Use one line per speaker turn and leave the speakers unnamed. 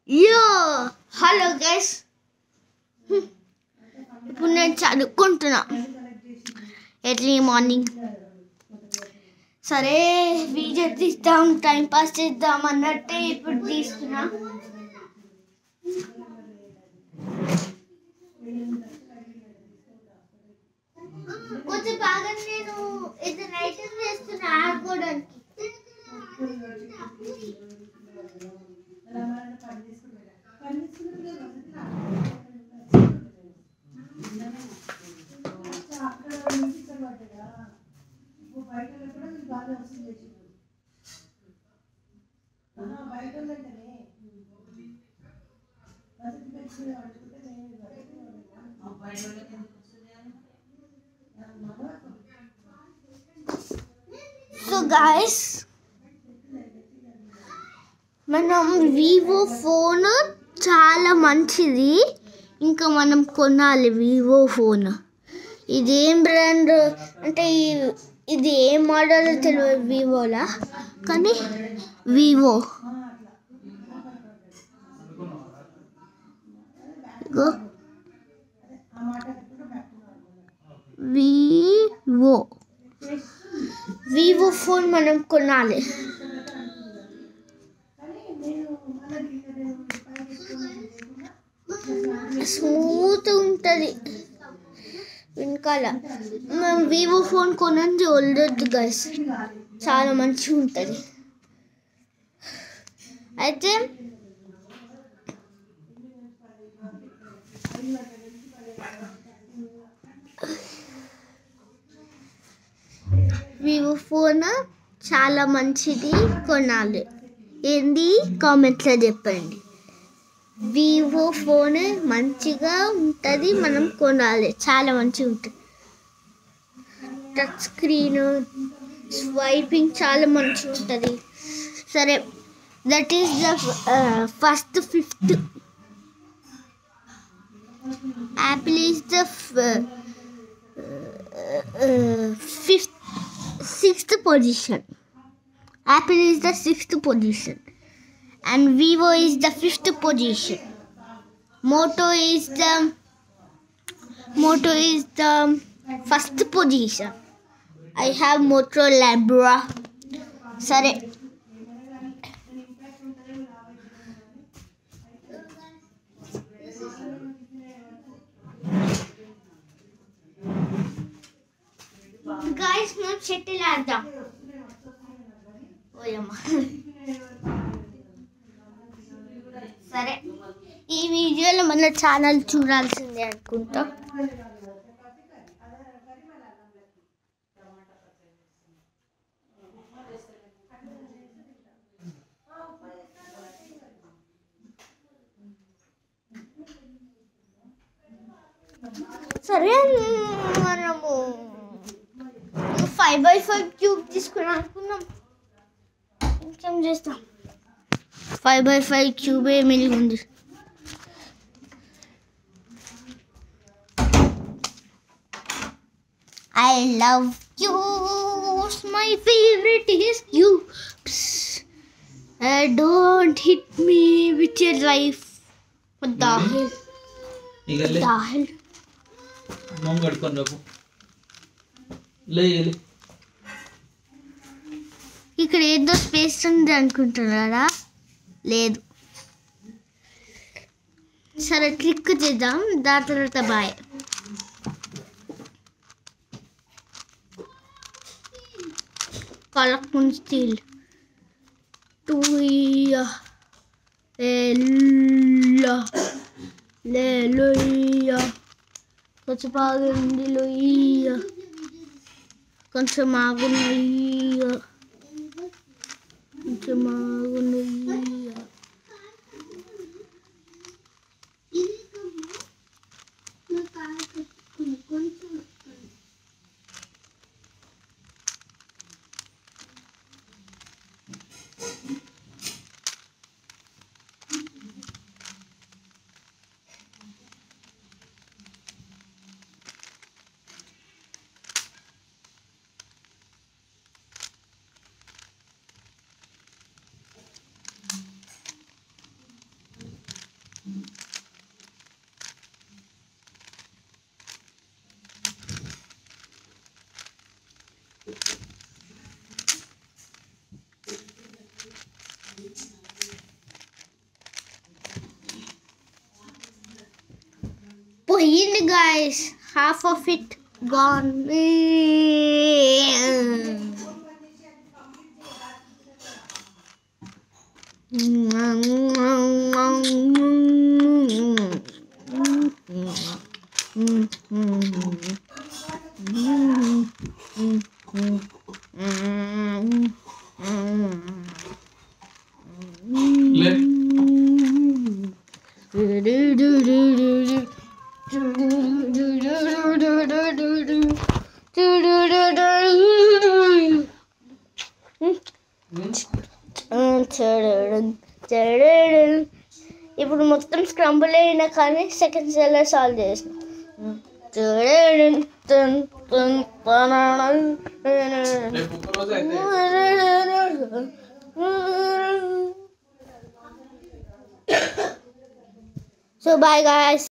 యో hello guys, ఇప్పుడు నేను చదువుకుంటున్నా ఎర్లీ మార్నింగ్. సరే వీడియో తీస్తాం, టైంపాస్ చేద్దాం అన్నట్టే ఇప్పుడు తీస్తున్నా. కొంచెం బాగా నేను ఇది రైటింగ్ చేస్తున్నా ఆడుకోవడానికి. సో గాయస్, మనం వివో ఫోన్ చాలా మంచిది, ఇంకా మనం కొనాలి వివో ఫోన్. ఇది ఏం బ్రాండ్ అంటే ఇది ఏం మోడల్ తెలియదు వివోలా, కానీ వివో వివో వివో ఫోన్ మనం కొనాలి. స్మూత్ ఉంటుంది వెనకాల. మనం వివో ఫోన్ కొనండి వదలొద్దు గైస్, చాలా మంచిగా ఉంటుంది. అయితే వివో ఫోన్ చాలా మంచిది, కొనాలి. ఏంది కామెంట్లో చెప్పండి. వివో ఫోన్ మంచిగా ఉంటుంది, మనం కొనాలి, చాలా మంచిగా ఉంటుంది. టచ్ స్క్రీన్, స్వైపింగ్ చాలా మంచిగా ఉంటుంది. సరే, that is the first fifth. Apple is the sixth position. Apple is the 6th position and Vivo is the 5th position. Moto is the 1st position. I have Motorola bro. Sorry. Guys, మనం shuttle ఆడదాం. సరే, ఈ వీడియోలో మన channel చూడాల్సిందే అనుకుంటా. సరే, మనము 5x5 క్యూబ్ తీసుకుని అనుకున్నాం. ఇంకేం చేస్తాం, 5x5 క్యూబ్ మిగిలి ఉంది. I love cubes, my favorite is cubes. Don't hit me with your life. What the hell?
Monga కడుకొని రాకు. లే
ఇక్కడ ఏదో స్పేస్ ఉంది అనుకుంటున్నారా? లేదు. సరే, క్లిక్ చేద్దాం, దాని తర్వాత బాయ్. కలెక్షన్ స్టీల్ టూయా లోయ్యా, కొంచెం బాగుంది లోయ్యా, కొంచెం ఆగునయ్యా, కొంచెం ఆగునయ్యా. పోయింది guys, half of it gone.
లే
ఇప్పుడు మొత్తం స్క్రంబుల్ అయినా కానీ సెకండ్స్ ఎలా సాల్వ్ చేసిన.
రేపు ఒక్క రోజు అయితే
So bye guys.